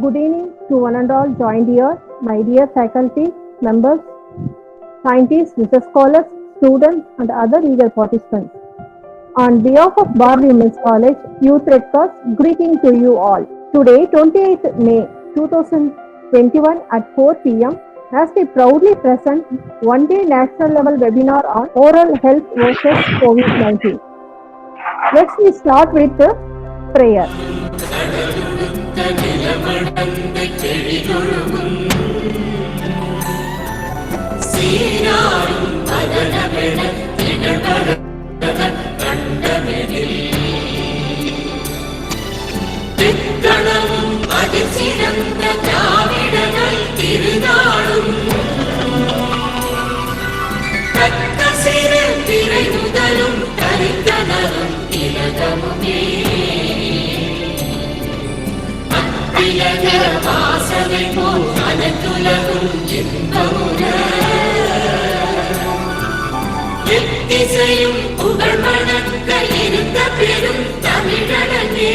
Good evening to one and all joined here, my dear faculty, members, scientists, research scholars, students, and other eager participants. On behalf of Bar Women's College Youth Red Cross, greeting to you all. Today, 28th May 2021 at 4 p.m., as we proudly present one-day national level webinar on oral health versus COVID-19. Let's we start with the prayer. எத்திசையும் புகழ் மணக்க இருந்த பெரும் தமிழனே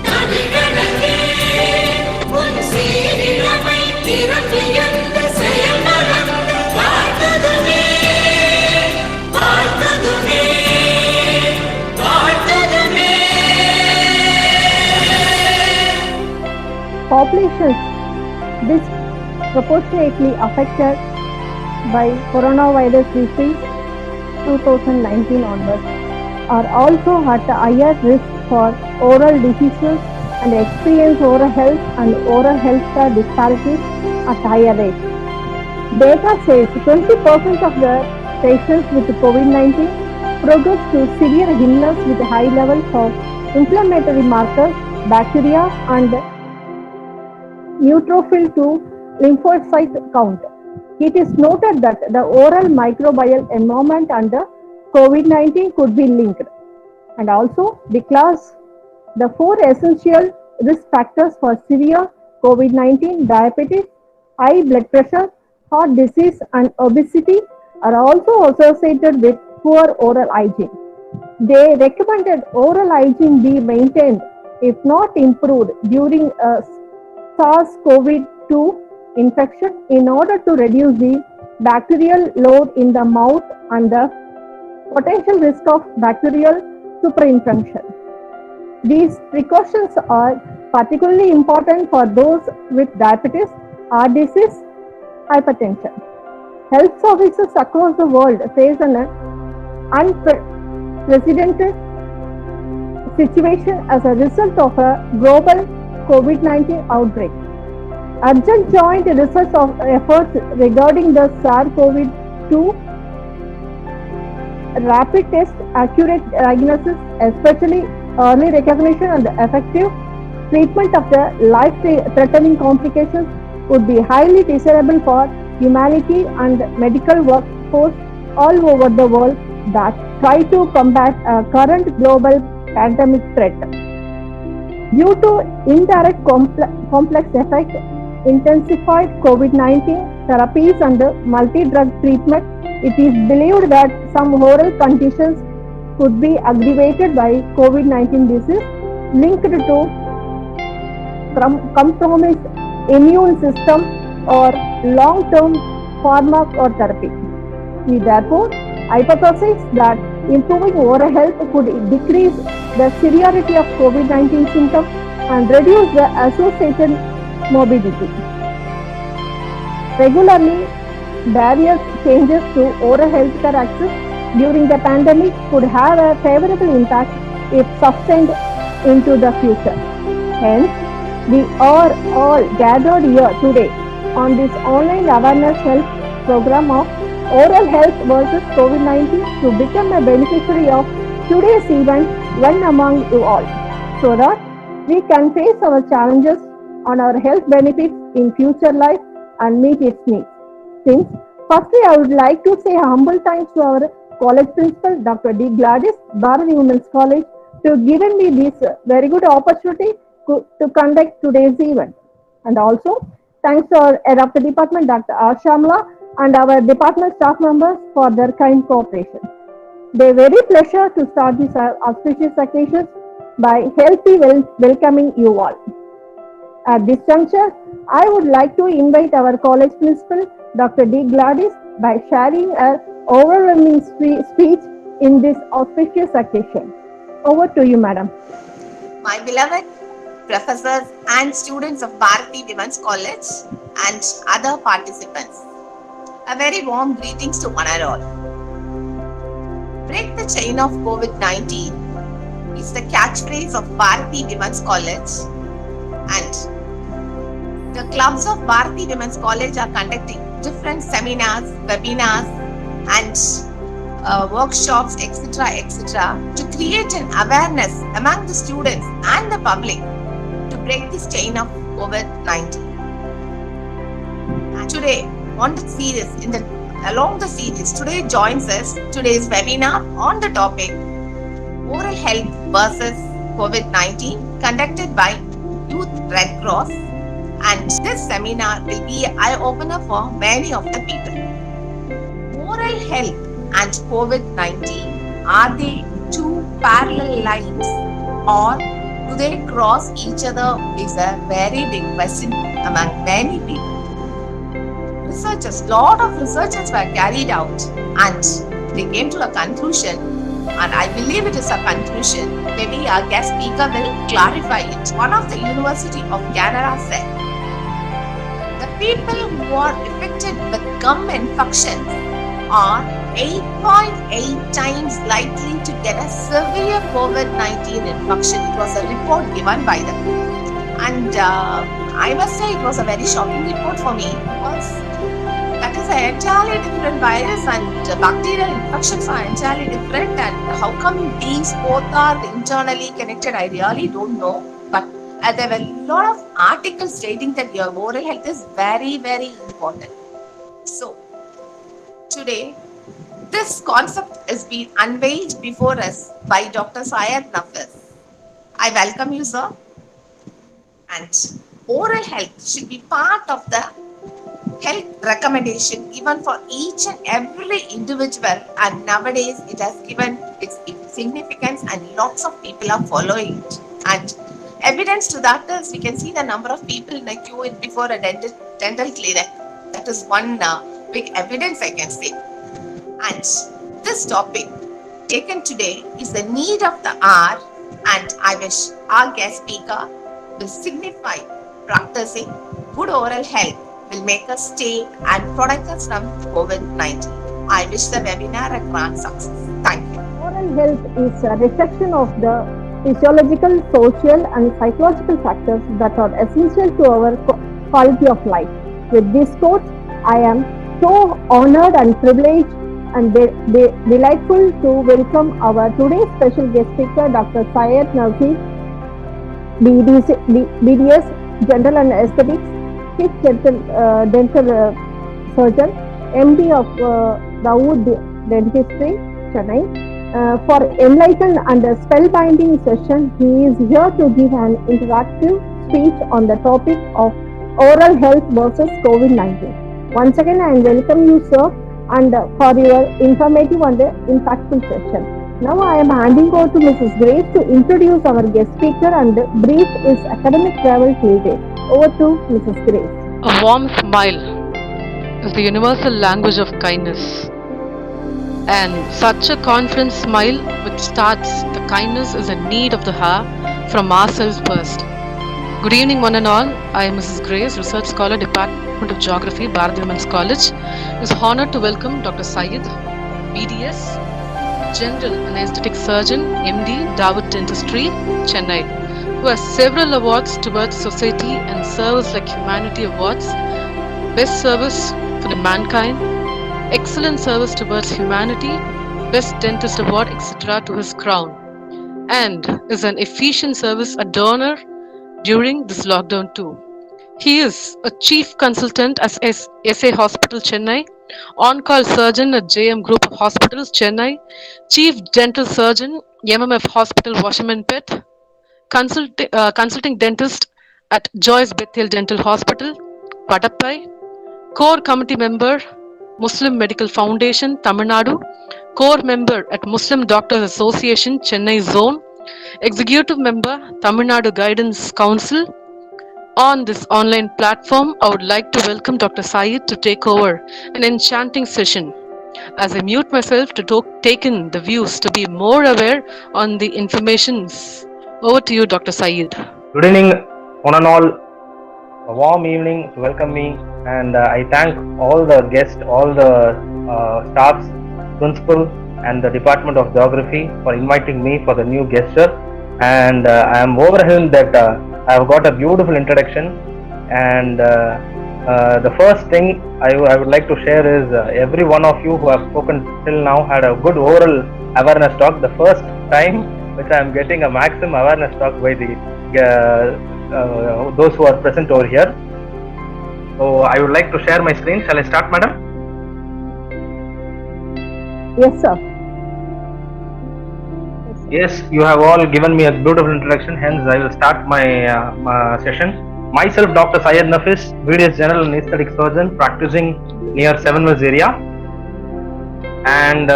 தமிழனே உன் சீரிழமை திறமையந்த செயல் மறந்து வாழ்த்ததுமே வாழ்த்ததுமே வாழ்த்ததுமே. Populations disproportionately affected by coronavirus disease 2019 onwards are also at a higher risk for oral diseases and experience oral health and oral health care disparities at higher rates. Data says 20% of the patients with COVID-19 progress to severe illness with high levels of inflammatory markers, bacteria, and neutrophil to lymphocyte count. It is noted that the oral microbial environment and the COVID-19 could be linked. And also because the four essential risk factors for severe COVID-19, diabetes, high blood pressure, heart disease, and obesity are also associated with poor oral hygiene. They recommended oral hygiene be maintained, if not improved, during a SARS-CoV-2 infection in order to reduce the bacterial load in the mouth and the potential risk of bacterial superinfection. These precautions are particularly important for those with diabetes, heart disease, hypertension. Health services across the world face an unprecedented situation as a result of a global COVID-19 outbreak. Urgent joint research efforts regarding the SARS-CoV-2 rapid test, accurate diagnosis, especially early recognition and effective treatment of the life-threatening complications would be highly desirable for humanity and medical workforce all over the world that try to combat a current global pandemic threat. Due to indirect complex effect, intensified COVID-19 therapies and multi-drug treatment, it is believed that some oral conditions could be aggravated by COVID-19 disease linked to compromised immune system or long-term pharmacotherapy. We therefore hypothesize that improving oral health could decrease the severity of COVID-19 symptoms and reduce the associated morbidity. Regularly, various changes to oral healthcare access during the pandemic could have a favorable impact if sustained into the future. Hence, we are all gathered here today on this online awareness health program of oral health versus COVID-19 to become a beneficiary of today's event, one among you all, so that we can face our challenges on our health benefits in future life and meet its needs. Since, firstly, I would like to say humble thanks to our college principal, Dr. D. Gladys, Bharati Women's College, to giving me this very good opportunity to conduct today's event. And also, thanks to our head of the department, Dr. R. Shamla, and our department staff members for their kind cooperation. They very pleasure to start this auspicious occasion by healthy welcoming you all. At this juncture, I would like to invite our college principal, Dr. D. Gladys, by sharing a overwhelming speech in this auspicious occasion. Over to you, madam. My beloved professors and students of Bharati Women's College and other participants, a very warm greetings to one and all. Break the chain of COVID-19 is the catchphrase of Bharati Women's College, and the clubs of Bharati Women's College are conducting different seminars, webinars, and workshops, etc., to create an awareness among the students and the public to break this chain of COVID-19. And today, on the series, along the series, today joins us today's webinar on the topic Oral Health versus COVID-19, conducted by Youth Red Cross. And this seminar will be an eye-opener for many of the people. Oral health and COVID-19, are they two parallel lines, or do they cross each other is a very big question among many people. Lot of researchers were carried out, and they came to a conclusion, and I believe it is a conclusion. Maybe our guest speaker will clarify it. One of the University of Canada said, the people who are affected with gum infections are 8.8 times likely to get a severe COVID-19 infection. It was a report given by them. And I must say it was a very shocking report for me, because that is an entirely different virus, and bacterial infections are entirely different, and how come these both are internally connected, I really don't know. But there were a lot of articles stating that your oral health is very, very important. So, today, this concept is being unveiled before us by Dr. Syed Nafis. I welcome you, sir. And oral health should be part of the health recommendation given for each and every individual, and nowadays it has given its significance and lots of people are following it. And evidence to that is we can see the number of people in a queue before a dental clinic. That is one big evidence I can say. And this topic taken today is the need of the hour, and I wish our guest speaker will signify practicing good oral health will make us stay and protect us from COVID-19. I wish the webinar a grand success. Thank you. Oral health is a reflection of the physiological, social, and psychological factors that are essential to our quality of life. With this quote, I am so honored and privileged and delightful to welcome our today's special guest speaker, Dr. Syed Nafis, BDS, General and Aesthetics, Chief Dental Surgeon, MD of Dawood Dentistry, Chennai. For enlightened and spellbinding session, he is here to give an interactive speech on the topic of oral health versus COVID-19. Once again, I welcome you, sir, and for your informative and impactful session. Now I am handing over to Mrs. Grace to introduce our guest speaker and brief his academic travel till date. Over to Mrs. Grace. A warm smile is the universal language of kindness. And such a confident smile which starts the kindness is a need of the hour from ourselves first. Good evening one and all. I am Mrs. Grace, Research Scholar, Department of Geography, Bharati Women's College. Is honored to welcome Dr. Syed, BDS, General and Aesthetic Surgeon, MD, Dawood Dentistry, Chennai, who has several awards towards society and serves like humanity awards, Best Service for the Mankind, Excellent Service towards Humanity, Best Dentist Award, etc. to his crown, and is an efficient service adorner during this lockdown too. He is a chief consultant at SA Hospital Chennai, on-call surgeon at JM Group of Hospitals Chennai, chief dental surgeon MMF Hospital Washerman Pet, consulting dentist at Joyce Bethel Dental Hospital, Padappai, core committee member, Muslim Medical Foundation, Tamil Nadu, core member at Muslim Doctors Association, Chennai Zone, executive member, Tamil Nadu Guidance Council. On this online platform, I would like to welcome Dr. Saeed to take over an enchanting session. As I mute myself to take in the views to be more aware on the informations. Over to you, Dr. Saeed. Good evening, one and all. A warm evening to welcome me, and I thank all the guests, all the staffs, principal, and the Department of Geography for inviting me for the new gesture. And I am overwhelmed that I have got a beautiful introduction. And the first thing I would like to share is every one of you who have spoken till now had a good oral awareness talk. The first time which I am getting a maximum awareness talk by the those who are present over here. So I would like to share my screen. Shall I start, madam? Yes, sir. Yes, you have all given me a beautiful introduction. Hence, I will start my session. Myself, Dr. Syed Nafis, VDS General Anesthetic Surgeon, practicing near Seven Mills area, and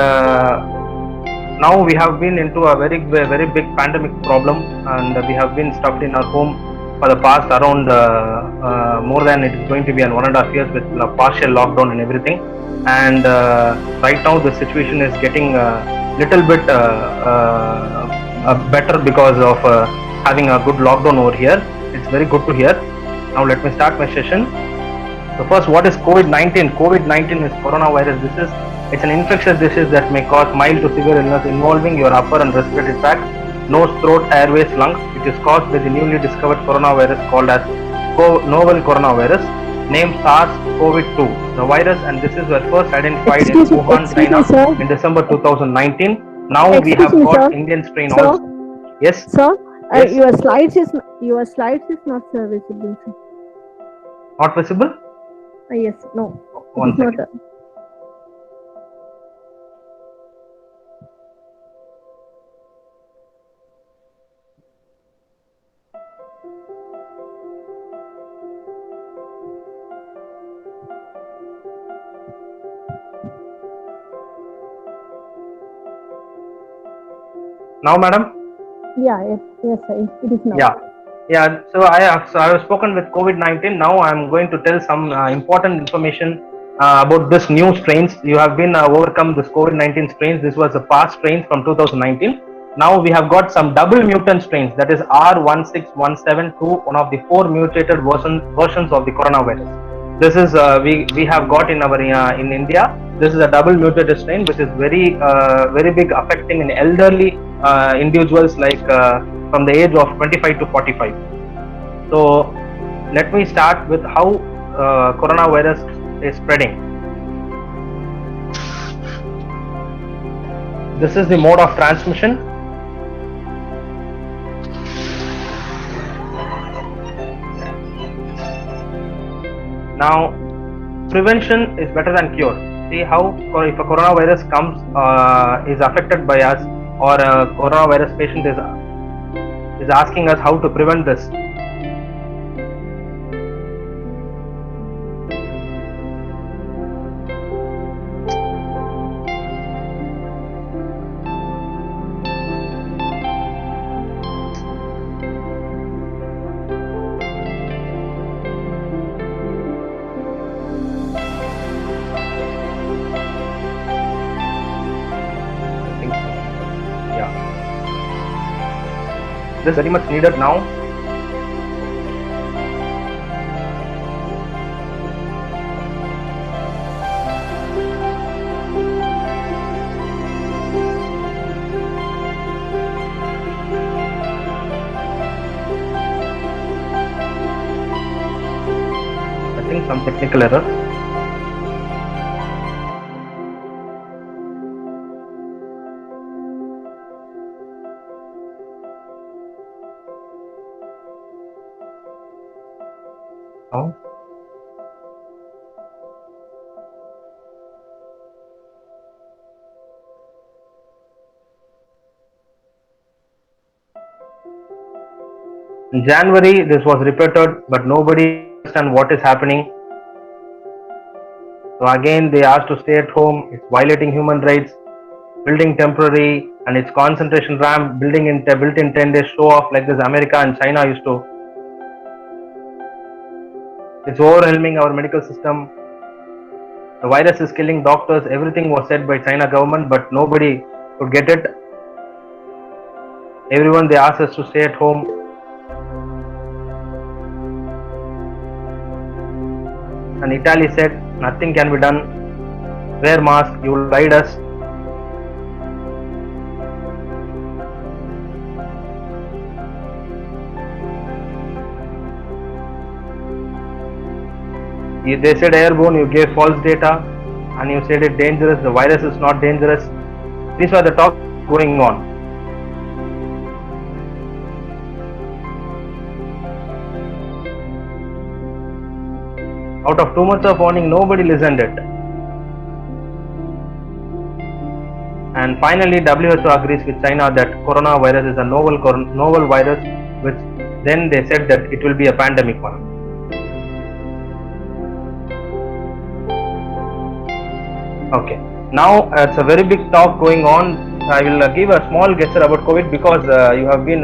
now we have been into a very big pandemic problem, and we have been stuck in our home for the past around more than it is going to be 1.5 years with a partial lockdown and everything. And right now the situation is getting a little bit better because of having a good lockdown over here. It's very good to hear. Now let me start my session. So first, what is COVID-19? COVID-19 is coronavirus disease. It's an infectious disease that may cause mild to severe illness involving your upper and respiratory tract, nose, throat, airways, lungs. It is caused by the newly discovered coronavirus called as novel coronavirus, named SARS-CoV-2. The virus and disease were first identified in Wuhan, China in December 2019. Now we have got Indian strain also. Yes. Sir, Yes. your slides is not visible, sir. Not visible? Yes, no. One It's not, second. Now, madam? yes, sir. It is not. Yeah. So I have spoken with COVID-19. Now I am going to tell some important information about this new strains. You have been overcome this COVID-19 strains. This was the past strains from 2019. Now we have got some double mutant strains, that is R16172, one of the 4 mutated versions of the coronavirus. This is we have got in our in India. This is a double mutated strain which is very big, affecting in elderly individuals like from the age of 25 to 45. So let me start with how coronavirus is spreading. This is the mode of transmission. Now, prevention is better than cure. See how if a coronavirus comes is affected by us, or a coronavirus patient is asking us how to prevent this. This is very much needed now. I think some technical error. Now, in January this was reported, but nobody understands what is happening. So again they asked to stay at home. It's violating human rights. building temporary, and its concentration ramp built in 10 days show off like this America and China used to. It's overwhelming our medical system. The virus is killing doctors. Everything was said by China government, but nobody could get it. Everyone, they asked us to stay at home. And Italy said nothing can be done. Wear mask, you will guide us. They said airborne, you gave false data and you said it dangerous. The virus is not dangerous. These were the talk going on. Out of 2 months of warning, nobody listened it. And finally, WHO agrees with China that coronavirus is a novel virus, which then they said that it will be a pandemic one. Okay, now it's a very big talk going on. I will give a small gesture about COVID because you have been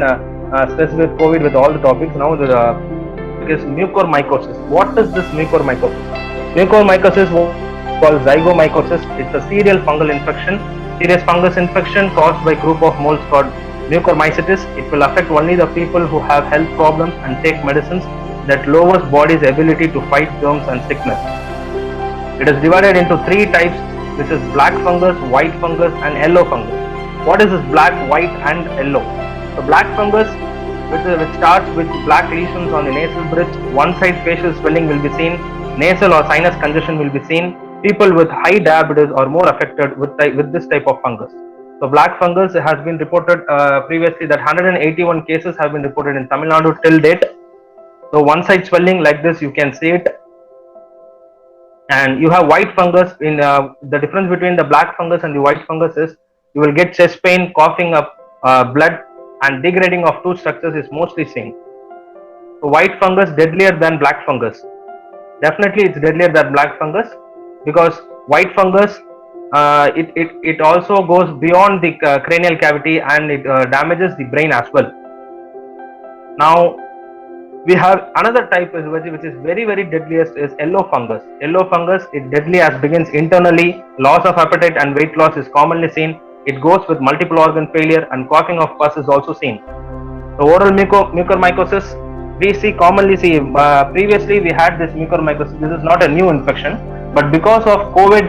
specific COVID with all the topics. Now the is mucormycosis. What is this mucormycosis? Mucormycosis called zygomycosis. It's a serial fungal infection, serious fungus infection caused by group of molds called mucormycetes. It will affect only the people who have health problems and take medicines that lowers body's ability to fight germs and sickness. It is divided into 3 types, which is black fungus, white fungus and yellow fungus. What is this black, white and yellow? The black fungus, which starts with black lesions on the nasal bridge, one side facial swelling will be seen, nasal or sinus congestion will be seen. People with high diabetes are more affected with this type of fungus. So black fungus has been reported previously that 181 cases have been reported in Tamil Nadu till date. So one side swelling like this, you can see it. And you have white fungus. In the difference between the black fungus and the white fungus is you will get chest pain, coughing up blood, and degrading of tooth structures is mostly seen. So white fungus deadlier than black fungus. Definitely it's deadlier than black fungus because white fungus it also goes beyond the cranial cavity and it damages the brain as well. Now we have another type which is very deadliest is yellow fungus. Yellow fungus is deadly as begins internally. Loss of appetite and weight loss is commonly seen. It goes with multiple organ failure and coughing of pus is also seen. The oral mucormycosis we commonly see. Previously we had this mucormycosis. This is not a new infection, but because of COVID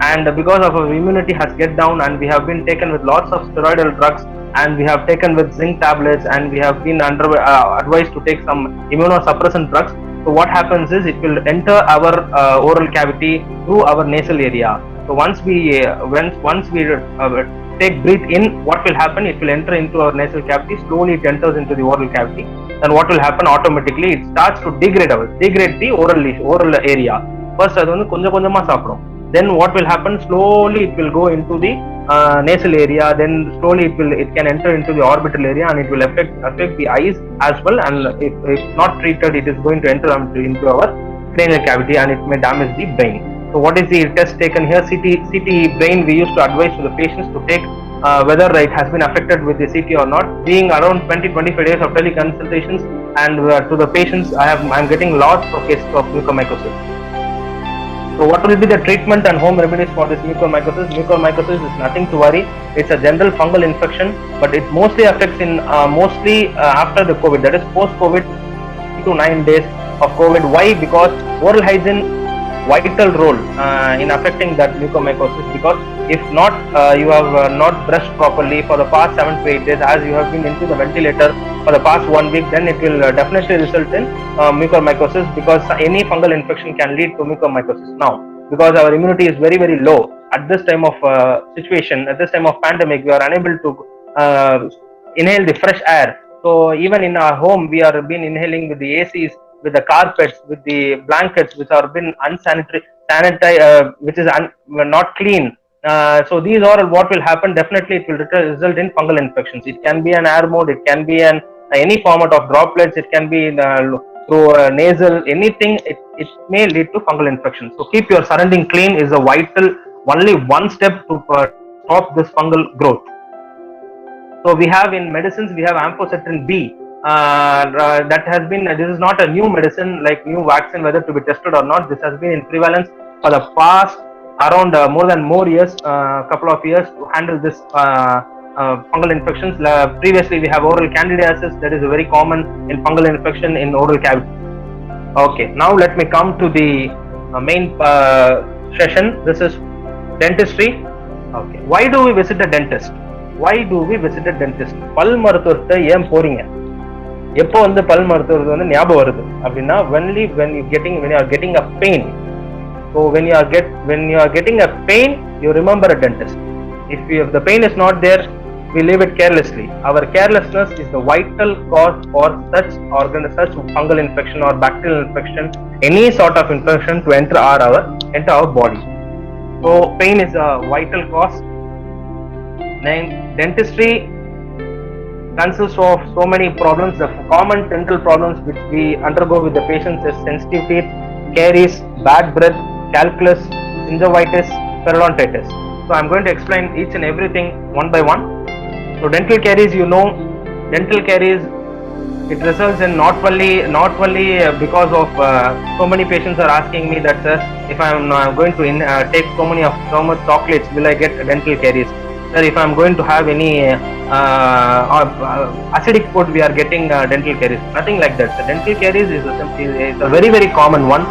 and because of our immunity has get down and we have been taken with lots of steroidal drugs and we have taken with zinc tablets and we have been advised to take some immunosuppressant drugs. So what happens is it will enter our oral cavity through our nasal area. So once we take breath in, what will happen? It will enter into our nasal cavity. Slowly it enters into the oral cavity. Then what will happen? Automatically it starts to degrade the oral area. First adu vandu konjama saapidum. Then what will happen? Slowly it will go into the nasal area. Then slowly it can enter into the orbital area and it will affect the eyes as well. And if not treated, it is going to enter into our cranial cavity and it may damage the brain. So what is the test taken here? CT brain we used to advise to the patients to take whether it has been affected with the CT or not. Being around 20-25 days of teleconsultations and to the patients, I am getting lots of cases of mucormycosis. So what will be the treatment and home remedies for this mucormycosis? Mucormycosis is nothing to worry. It's a general fungal infection, but it mostly affects in after the COVID, that is post-COVID, 2 to 9 days of COVID. Why? Because oral hygiene vital role in affecting that mucormycosis, because if not you have not brushed properly for the past 7 to 8 days as you have been into the ventilator for the past 1 week, then it will definitely result in mucormycosis, because any fungal infection can lead to mucormycosis. Now because our immunity is very low at this time of situation, at this time of pandemic, we are unable to inhale the fresh air. So even in our home we are been inhaling with the ACs, with the carpets, with the blankets which are been unsanitary, which is not clean. So these are what will happen. Definitely it will result in fungal infections. It can be an air mode, it can be any format of droplets, it can be through nasal, anything. It may lead to fungal infections. So keep your surrounding clean is a vital, only one step to stop this fungal growth. So we have in medicines, we have amphotericin B. That has been, this is not a new medicine like new vaccine whether to be tested or not. This has been in prevalence for the past around more years, couple of years to handle this fungal infections. Previously we have oral candidiasis, that is very common in fungal infection in oral cavity. Okay, now let me come to the main session. This is dentistry. Okay, why do we visit a dentist? Why do we visit a dentist? பல் மருத்துவத்தை ஏன் போறீங்க? எப்போ வந்து பல் மருத்துவர் வந்து ஞாபகம் வருது அப்படின்னா when you are getting a pain. So when you are getting a pain, you remember a dentist. If the pain is not there, we leave it carelessly. Our carelessness is the vital cause for such fungal infection or bacterial infection, any sort of infection to enter our body. So pain is a vital cause. Then dentistry consists of so many problems. The common dental problems which we undergo with the patients is sensitive teeth, caries, bad breath, calculus, gingivitis, periodontitis. So I am going to explain each and everything one by one. So dental caries, dental caries, it results in not only because of so many patients are asking me that, sir, if I am going to take so much chocolates, will I get dental caries? Sir, if I am going to have any acidic food, we are getting dental caries. Nothing like that. The dental caries is a very, very common one.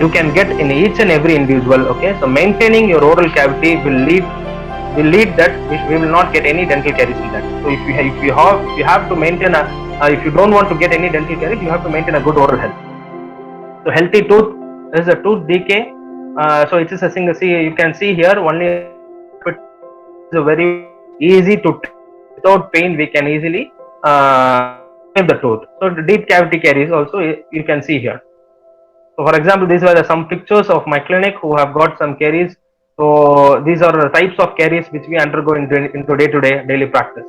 You can get in each and every individual. Okay, so maintaining your oral cavity will lead that we will not get any dental caries in that. So if you have to maintain if you don't want to get any dental caries, you have to maintain a good oral health. So healthy tooth is a tooth decay. So it is a single. See, you can see here only. It's a very easy to without pain. We can easily save the tooth. So the deep cavity caries also you can see here. So for example, these were some pictures of my clinic who have got some caries. So these are the types of caries which we undergo into day-to-day daily practice.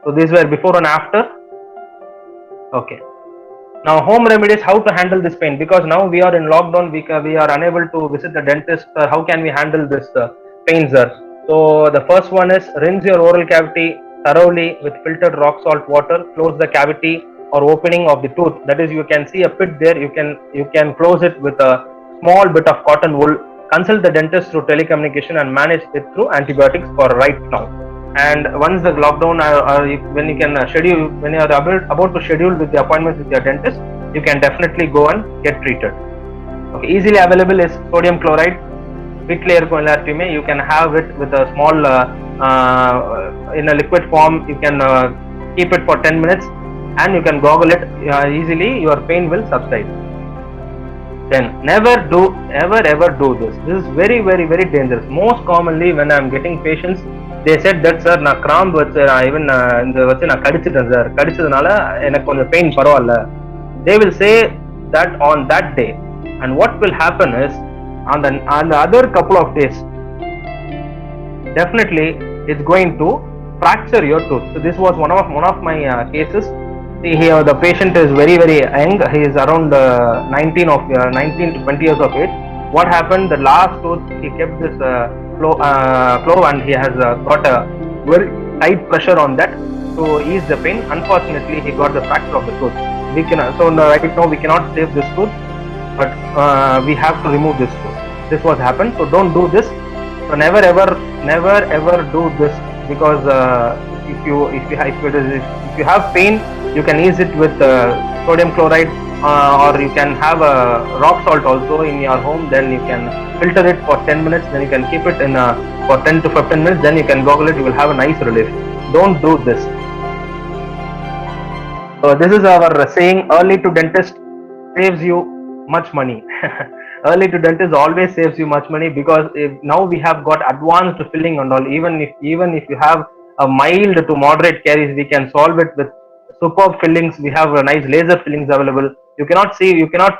So these were before and after. Okay. Now home remedies, how to handle this pain, because now we are in lockdown, we are unable to visit the dentist. How can we handle this pain, sir? So the first one is rinse your oral cavity thoroughly with filtered rock salt water. Close the cavity or opening of the tooth. That is, you can see a pit there. You can close it with a small bit of cotton wool. Consult the dentist through telecommunication and manage it through antibiotics for right now. And once the lockdown, when you can schedule, when you are about to schedule with the appointments with your dentist, you can definitely go and get treated. Okay, easily available is sodium chloride. You can have it with a small in a liquid form. You can keep it for 10 minutes and you can gargle it easily. Your pain will subside. Then never ever do this. This is very, very, very dangerous. Most commonly when I am getting patients, they said that, sir, na cramp vachu even indha vachu na kadichiten sir, kadichadanaala enak konja pain paravalla. They will say that on that day, and what will happen is on the other couple of days, definitely it's going to fracture your tooth. So this was one of my cases. See here, the patient is very, very young. He is around 19 to 20 years of age. What happened? The last tooth, he kept this clove and he has got a very tight pressure on that to ease the pain. Unfortunately, he got the fracture of the tooth. Right now we cannot save this tooth, but we have to remove this tooth. This was happened. So don't do this. So never ever do this, because if you have pain, you can ease it with sodium chloride, or you can have a rock salt also in your home. Then you can filter it for 10 minutes. Then you can keep it in for 10 to 15 minutes. Then you can gargle it. You will have a nice relief. Don't do this. So this is our saying: early to dentist saves you much money. Early to dentist always saves you much money, because now we have got advanced filling and all. Even if you have a mild to moderate caries, we can solve it with superb fillings. We have a nice laser fillings available. You cannot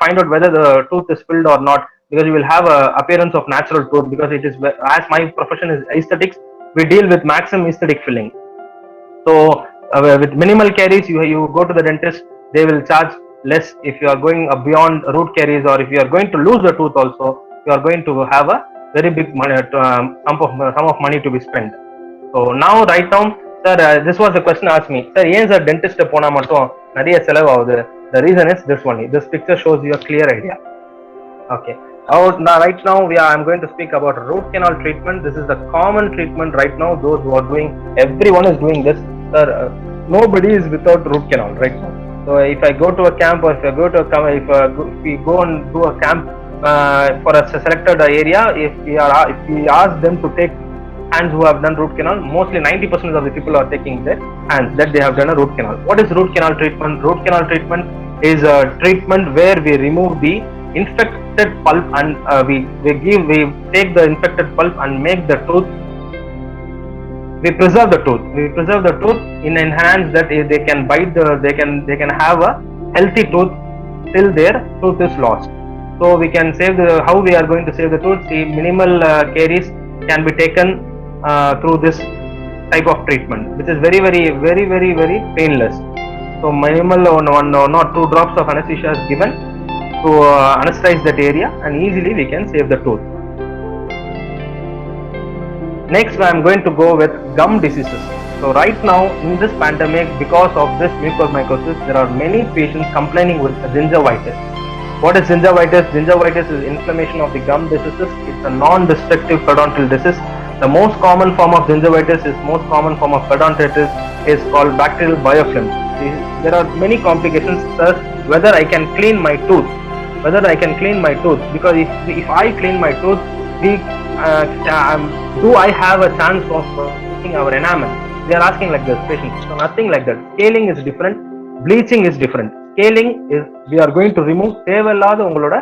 find out whether the tooth is filled or not, because you will have a appearance of natural tooth, because it is, as my profession is aesthetics, we deal with maximum aesthetic filling. So with minimal caries, you go to the dentist, they will charge less. If you are going beyond root caries, or if you are going to lose the tooth also, you are going to have a very big money, sum of money to be spent. So now right now, sir, this was a question asked me, sir, ஏன் sir dentist போனா மட்டும் நிறைய செலவு ஆகுது? The reason is this only. This picture shows you a clear idea. Okay. Now, right now, I'm going to speak about root canal treatment. This is the common treatment right now. Those who are doing, everyone is doing this. Sir, nobody is without root canal right now. So if I go to a camp, or if I go to if we go and do a camp for a selected area, if we ask them to take hands who have done root canal, mostly 90% of the people are taking their hands that they have done a root canal. What is root canal treatment? Root canal treatment is a treatment where we remove the infected pulp and we take the infected pulp and make the tooth, we preserve the tooth in enhance that they can bite they can have a healthy tooth till their tooth is lost. So we can save how we are going to save the tooth. See, minimal caries can be taken through this type of treatment, which is very very painless. So minimal one or two drops of anesthesia is given to anesthetize that area, and easily we can save the tooth. Next, I am going to go with gum diseases. So right now in this pandemic, because of this mucormycosis, there are many patients complaining with gingivitis. What is gingivitis? Gingivitis is inflammation of the gum diseases. It's a non-destructive periodontal disease. The most common form of gingivitis is called bacterial biofilm. There are many complications. Thus, whether I can clean my tooth, because if I clean my tooth, do I have a chance of breaking our enamel? They are asking like this, patients. So nothing like that. Scaling is different. Bleaching is different. Scaling is we are going to remove தேவையில்லாத உங்களோட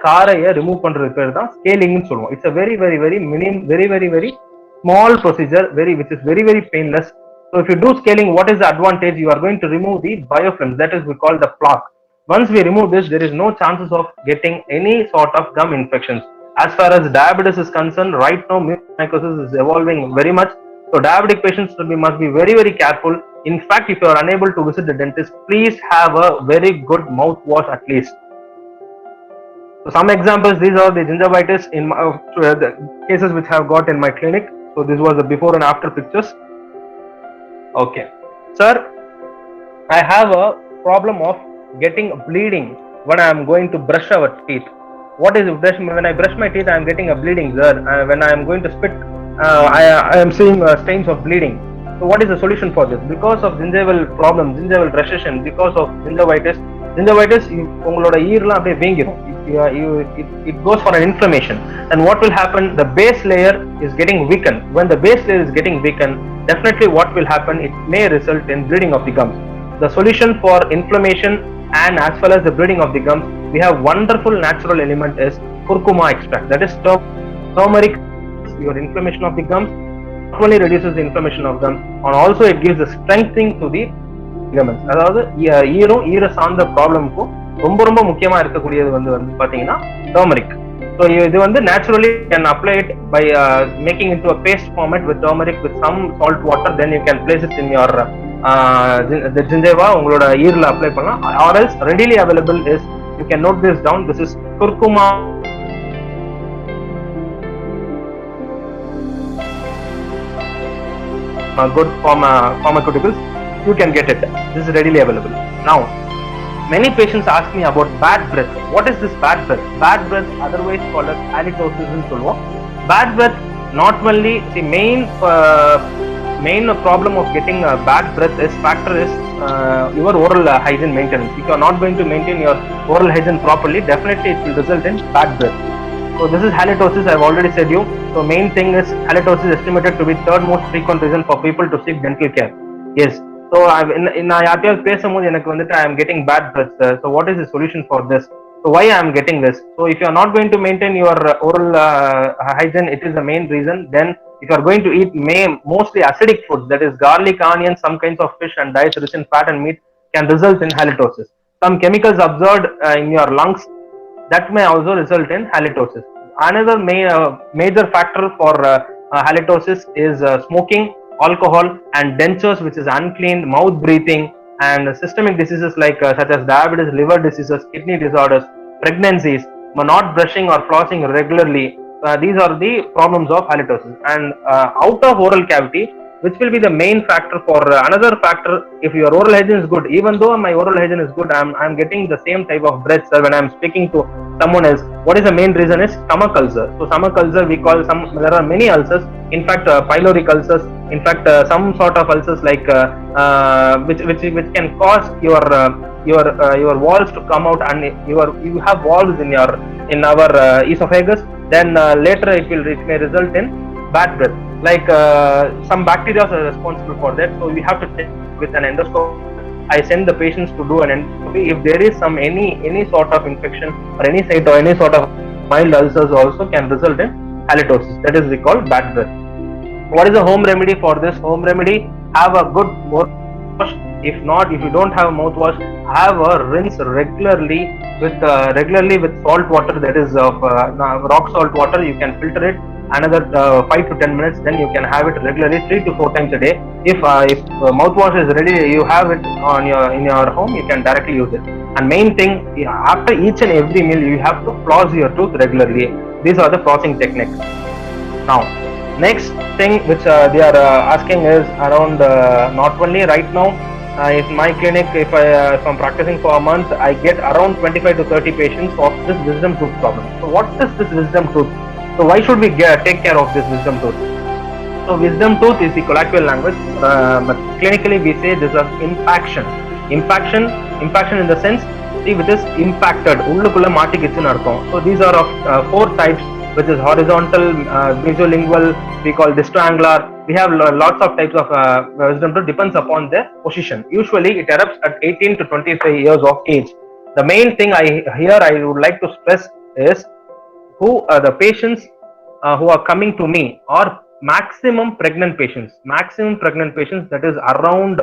காரையை remove பண்றது பேர் தான் ஸ்கேலிங்னு சொல்லுவோம். It's a very very small procedure, which is very painless. So if you do scaling, what is the advantage? You are going to remove the biofilm, that is we call the plaque. Once we remove this, there is no chances of getting any sort of gum infections. As far as diabetes is concerned, right now mucormycosis is evolving very much. So diabetic patients must be very careful. In fact, if you are unable to visit the dentist, please have a very good mouthwash at least. So some examples, these are the gingivitis in the cases which I have got in my clinic. So this was the before and after pictures. Okay, sir, I have a problem of getting bleeding when I am going to brush our teeth. What is when I brush my teeth, I am getting a bleeding, sir. When I am going to spit, I am seeing stains of bleeding. So what is the solution for this? Because of gingival problem, gingival recession, because of gingivitis, உங்களோட ஈர்லாம் அப்படியே வீங்கிரும். It goes for an inflammation, and what will happen? The base layer is getting weakened. When the base layer is getting weakened, definitely what will happen? It may result in bleeding of the gums. The solution for inflammation and as well as the bleeding of the gums, we have wonderful natural element is curcuma extract. That is turmeric. Your inflammation of the gums not only reduces the inflammation of gums, and also it gives a strengthening to the ligaments. அதாவது ஈர சார்ந்த ப்ராப்ளம்க்கும் ரொம்ப முக்கியமா இருக்கக்கூடியது வந்து பாத்தீங்கன்னா turmeric. So இது வந்து naturally can apply it by making into a paste format with turmeric with some salt water, then you can place it in your the gingiva, உங்களோட ஈரல அப்ளை பண்ணலாம். Or else readily available is, you can note this down, this is curcuma good pharmaceuticals. You can get it. This is readily available. Now, many patients ask me about bad breath. What is this bad breath? Bad breath, otherwise called as halitosis in சொல்லுவோம். Bad breath, not only the main problem of getting bad breath is your oral hygiene maintenance. If you are not going to maintain your oral hygiene properly, definitely it will result in bad breath. So this is halitosis. I have already said you. So main thing is halitosis is estimated to be third most frequent reason for people to seek dental care. Yes. So நான் யார்ட்டையாவது பேசும்போது எனக்கு வந்துட்டு I am getting bad breath. So what is the solution for this? So why I am getting this? So if you are not going to maintain your oral hygiene, it is the main reason. Then if you are going to eat mostly acidic foods, that is garlic, onions, some kinds of fish and diets rich in fat and meat, can result in halitosis. Some chemicals absorbed in your lungs, that may also result in halitosis. Another major factor for halitosis is smoking, alcohol, and dentures, which is uncleaned, mouth breathing, and systemic diseases like such as diabetes, liver diseases, kidney disorders, pregnancies, not brushing or flossing regularly. So these are the problems of halitosis. And out of oral cavity, which will be the main factor for another factor. If your oral hygiene is good, even though my oral hygiene is good, I'm getting the same type of breath when I'm speaking to someone else. What is the main reason is stomach ulcer. So stomach ulcer, we call there are many ulcers. In fact, pyloric ulcers. In fact, some sort of ulcers like which can cause your walls to come out, and you have walls in our esophagus. Then later it may result in bad breath. Like some bacteria are responsible for that. So we have to check with an endoscope. I send the patients to do an endoscopy. If there is any sort of infection or any site or any sort of mild ulcers also can result in halitosis. That is we call bad breath. What is the home remedy for this? Home remedy: have a good mouthwash. If you don't have a mouthwash, have a rinse regularly with salt water. That is rock salt water. You can filter it another 5 to 10 minutes. Then you can have it regularly 3 to 4 times a day. If mouthwash is ready, you have it in your home, you can directly use it. And main thing, after each and every meal, you have to floss your tooth regularly. These are the flossing techniques. Now, next thing which they are asking is around not only right now. In my clinic, if I'm practicing for a month, I get around 25 to 30 patients of this wisdom tooth problem. So what is this wisdom tooth? So why should we take care of this wisdom tooth? So wisdom tooth is the colloquial language, but clinically we say this is impaction. Impaction in the sense, see, which is impacted. உள்ளுக்குள்ள மாட்டிக்கிச்சுன்னு அர்த்தம். So these are of 4 types, which is horizontal, mesolingual, we call distoangular. We have lots of types of wisdom tooth, depends upon the position. Usually it erupts at 18 to 25 years of age. The main thing I would like to stress is who are the patients who are coming to me are maximum pregnant patients, that is around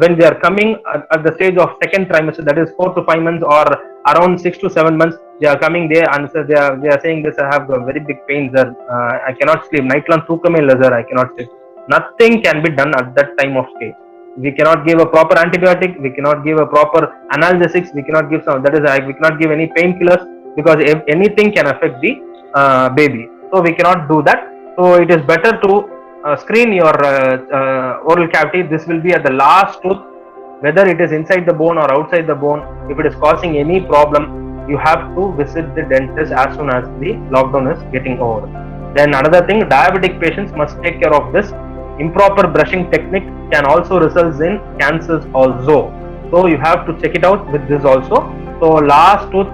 when they are coming at the stage of second trimester, that is 4 to 5 months, or around 6 to 7 months. They are coming there and so they are saying this, I have very big pains, sir. I cannot sleep, night long தூக்கமே இல்ல sir, I cannot sleep. Nothing can be done at that time of stage. We cannot give a proper antibiotic, we cannot give a proper analgesics, we cannot give we cannot give any painkillers, because if anything can affect the baby. So we cannot do that. So it is better to screen your oral cavity. This will be at the last tooth, whether it is inside the bone or outside the bone. If it is causing any problem, you have to visit the dentist as soon as the lockdown is getting over. Then another thing, diabetic patients must take care of this. Improper brushing technique can also result in cancers also. So you have to check it out with this also. So last tooth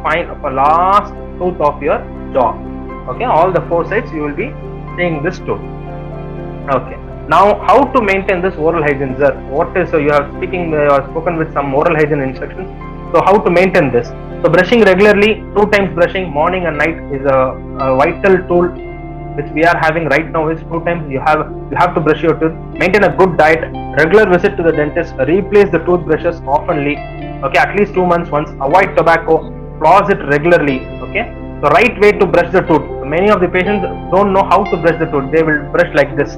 of your jaw. Okay, all the 4 sides you will be seeing this tooth. Okay. Now, how to maintain this oral hygiene, sir? What is, so you have spoken with some oral hygiene instructions. So how to maintain this? So brushing regularly, 2 times brushing, morning and night, is a vital tool which we are having right now. Is 2 times you have to brush your tooth. Maintain a good diet, regular visit to the dentist, replace the toothbrushes oftenly. Okay, at least 2 months once. Avoid tobacco, floss it regularly. Okay, the right way to brush the tooth. Many of the patients don't know how to brush the tooth. They will brush like this.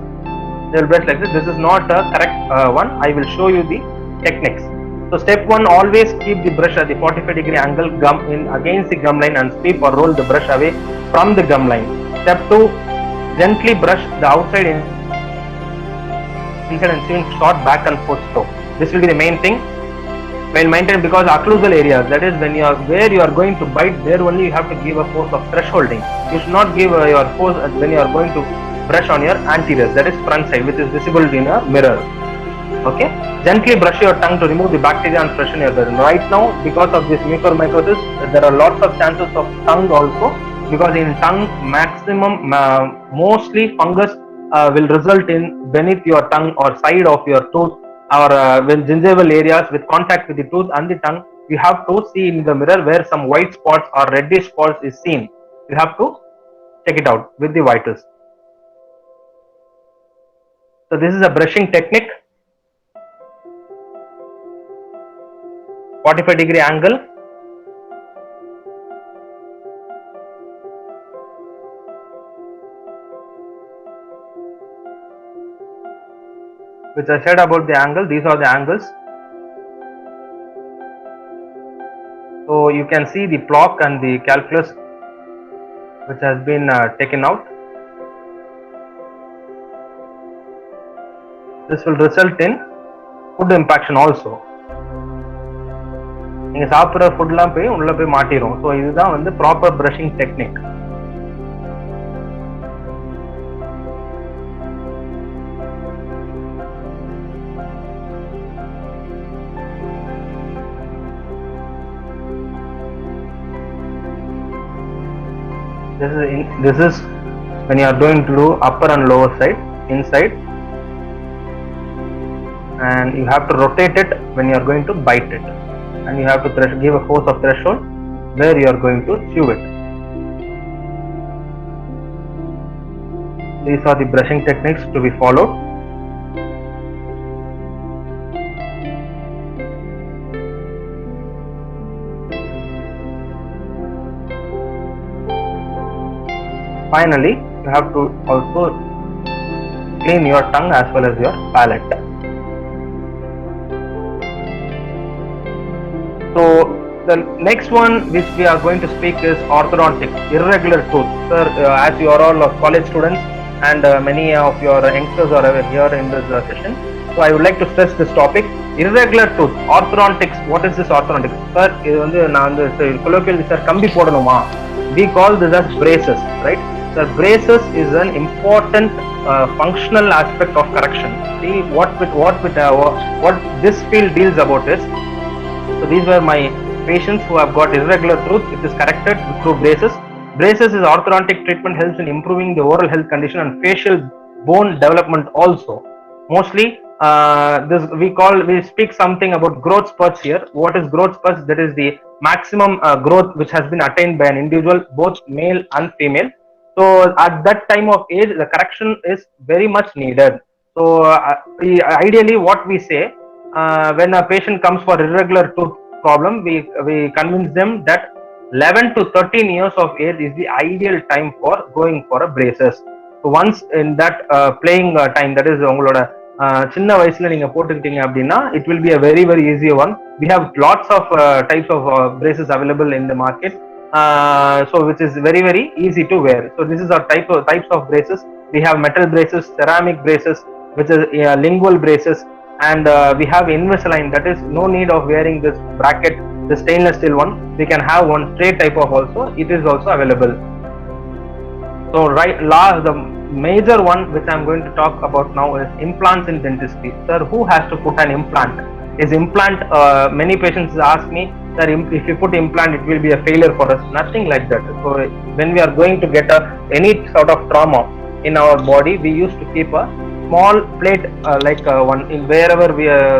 This is not a correct one. I will show you the techniques. So step 1, always keep the brush at the 45-degree angle against the gum line and sweep or roll the brush away from the gum line. Step 2, gently brush the outside inside and swing short back and forth stroke. This will be the main thing. When maintained, because occlusal areas, that is when where you are going to bite, there only you have to give a force of thresholding. You should not give your force when you are going to brush on your anterior, that is front side, which is visible in a mirror. Okay, gently brush your tongue to remove the bacteria and freshen your breath. Right now, because of this mucormycosis, there are lots of chances of tongue also, because in tongue maximum mostly fungus will result in beneath your tongue or side of your tooth, or when gingival areas with contact with the tooth and the tongue. You have to see in the mirror where some white spots or reddish spots is seen. You have to check it out with the whiters. So this is a brushing technique. 45-degree angle. Which I said about the angle, these are the angles. So you can see the block and the calculus which has been taken out. This will result in food impaction also. நீங்க சாப்பிட்ற ஃபுட்லாம் போய் உள்ள போய் மாட்டிரும். So இதுதான் வந்து proper brushing technique. This is when you are going to do upper and lower side inside, and you have to rotate it when you are going to bite it, and you have to give a force of threshold where you are going to chew it. These are the brushing techniques to be followed. Finally, you have to also clean your tongue as well as your palate. So the next one which we are going to speak is orthodontic, irregular tooth. Sir, as you are all college students and many of your youngsters are here in this session, so I would like to stress this topic, irregular tooth, orthodontics. What is this orthodontics? Sir, இது வந்து நான் வந்து colloquially sir கம்பி போடணுமா? We call this as braces, right? The braces is an important functional aspect of correction. See what this field deals about is, so these were my patients who have got irregular tooth. It is corrected through braces. Braces is orthodontic treatment, helps in improving the oral health condition and facial bone development also. Mostly we speak something about growth spurts here. What is growth spurts? That is the maximum growth which has been attained by an individual, both male and female. So at that time of age, the correction is very much needed. So ideally what we say, when a patient comes for irregular tooth problem, we convince them that 11 to 13 years of age is the ideal time for going for a braces. So once in that playing time, that is உங்களோட சின்ன வயசுல நீங்க போட்டுக்கிட்டீங்க அப்படின்னா it will be a very very easy one. We have lots of types of braces available in the market, so which is very very easy to wear. So this is our types of braces. We have metal braces, ceramic braces, which is lingual braces, and we have Invisalign, that is no need of wearing this bracket, the stainless steel one. We can have one straight type of also, it is also available. So the major one which I am going to talk about now is implants in dentistry. Sir, who has to put an implant? Is implant, many patients ask me, sir, if you put implant it will be a failure for us. Nothing like that. So when we are going to get any sort of trauma in our body, we used to keep a small plate like one in wherever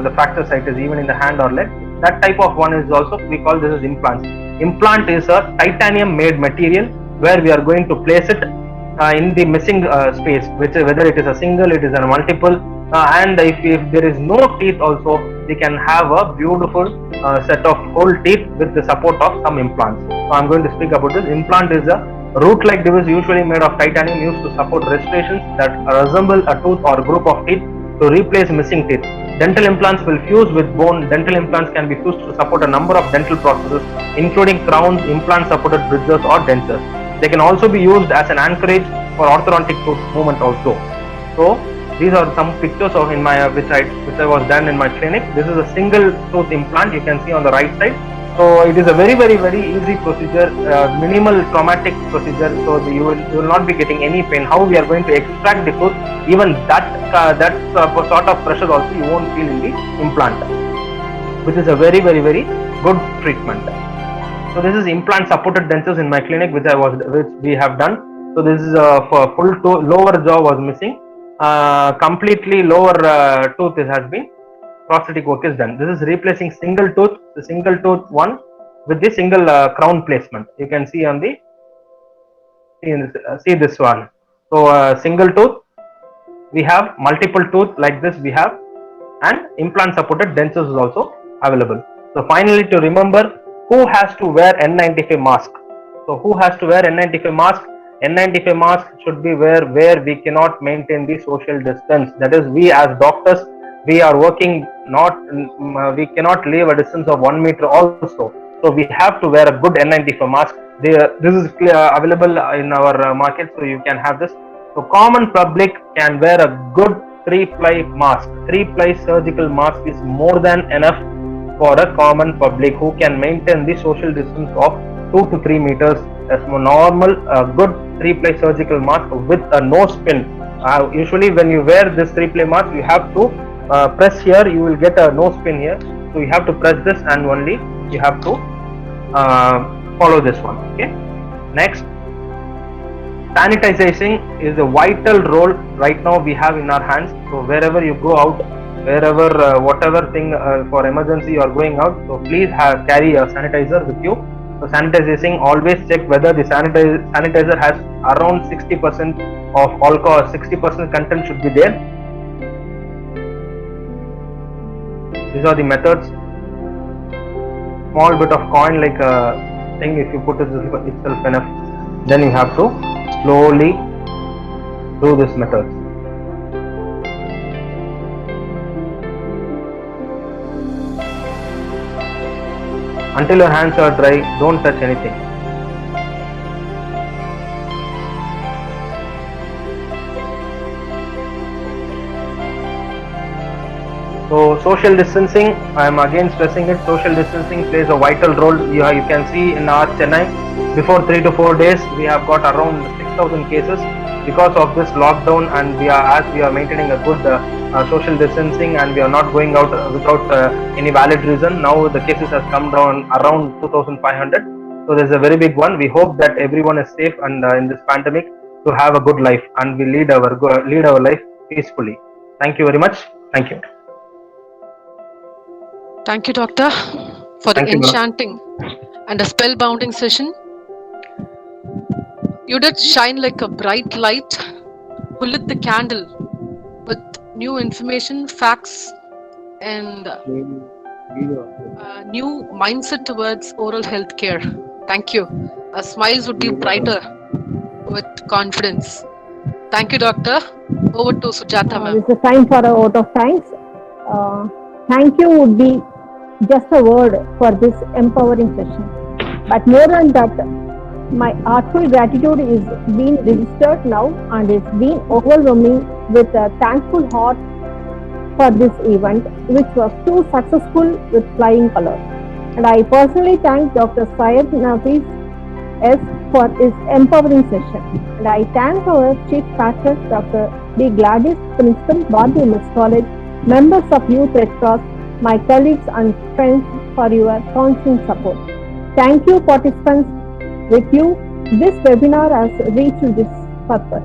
the fracture site is, even in the hand or leg. That type of one is also, we call this as implants. Implant is a titanium made material where we are going to place it in the missing space, which whether it is a single, it is a multiple, and if there is no teeth also, we can have a beautiful set of whole teeth with the support of some implants. So I am going to speak about this. Implant is a root-like device usually made of titanium used to support restorations that resemble a tooth or group of teeth to replace missing teeth. Dental implants will fuse with bone. Dental implants can be fused to support a number of dental processes, including crowns, implant-supported bridges, or dentures. They can also be used as an anchorage for orthodontic tooth movement also. So these are some pictures of in my which I was done in my clinic. This is a single tooth implant, you can see on the right side. So it is a very very very easy procedure, minimal traumatic procedure. So you will not be getting any pain. How we are going to extract the tooth, even that sort of pressure also you won't feel in the implant, which is a very very very good treatment. So this is implant supported dentures in my clinic, which we have done. So this is for full lower jaw was missing, completely lower tooth has been, prosthetic work is done. This is replacing single tooth, the single tooth one with the single crown placement. You can see on the see this one. So single tooth, we have multiple tooth like this we have, and implant supported dentures is also available. So finally, to remember, who has to wear N95 mask? So who has to wear N95 mask? N95 mask should be where we cannot maintain the social distance. That is, we as doctors, we are working we cannot leave a distance of 1 meter also. So we have to wear a good N95 mask This is available in our market, so you can have this. So common public can wear a good 3-ply mask. 3-ply surgical mask is more than enough for a common public who can maintain the social distance of 2 to 3 meters. As normal, good 3-ply surgical mask with a nose pin. Usually when you wear this 3-ply mask, you have to press here, you will get a nose pin here. So you have to press this and only you have to follow this one. Okay. Next, sanitizing is a vital role right now we have in our hands. So wherever you go out, wherever whatever thing for emergency you are going out, so please carry a sanitizer with you. So sanitizing, always check whether the sanitizer has around 60% of alcohol, 60% content should be there. These are the methods. Small bit of coin like a thing, if you put it itself enough, then you have to slowly do this method. Until your hands are dry, don't touch anything. So social distancing, I am again stressing it, social distancing plays a vital role. You can see in our Chennai, before 3 to 4 days, we have got around 6,000 cases because of this lockdown, and we are maintaining a good social distancing, and we are not going out without any valid reason. Now the cases has come down around 2,500. So there's a very big one. We hope that everyone is safe and in this pandemic to have a good life, and we lead our life peacefully. Thank you very much. Thank you. Thank you, Doctor, for the enchanting and a spellbounding session. You did shine like a bright light who lit the candle with new information, facts, and new mindset towards oral health care. Thank you. Our smiles would be brighter with confidence. Thank you, Doctor. Over to Sujata, ma'am. It's a time for a vote of thanks. Thank you would be just a word for this empowering session. But more than that, my heartful gratitude is being registered now, and it's been overwhelming with a thankful heart for this event, which was too successful with flying colors. And I personally thank Dr. Syed Nafis S for his empowering session. And I thank our Chief Pastor, Dr. B. Gladys, Principal, Bharati Women's College, members of Youth Red Cross, my colleagues and friends for your constant support. Thank you, participants. With you, this webinar has reached this purpose.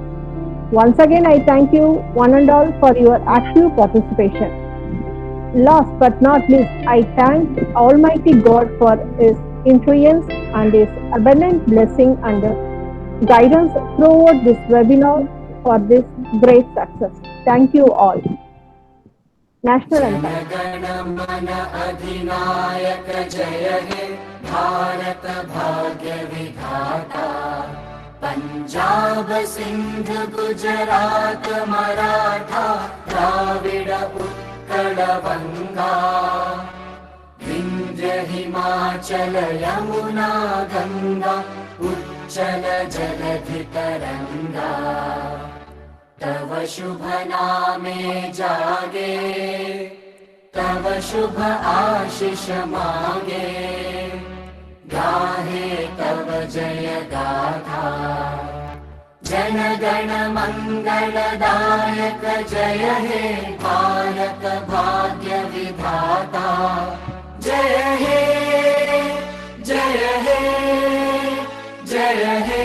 Once again, I thank you one and all for your active participation. Last but not least, I thank Almighty God for His influence and His abundant blessing and guidance throughout this webinar for this great success. Thank you all. National anthem. जनगण अधिनायक जय हे भारत भाग्य विधाता पंजाब सिंध गुजरात मराठा द्राविड उत्कल बंगा विंध्य हिमाचल यमुना गंगा उच्चल जलधि तरंगा तव शुभ नामे जागे तव शुभ आशीष मांगे गाहे तव जय गाथा जन गण मंगलदायक जय हे भारत भाग्य विधाता जय हे जय हे जय हे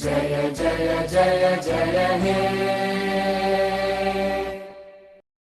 जय जय जय जय हे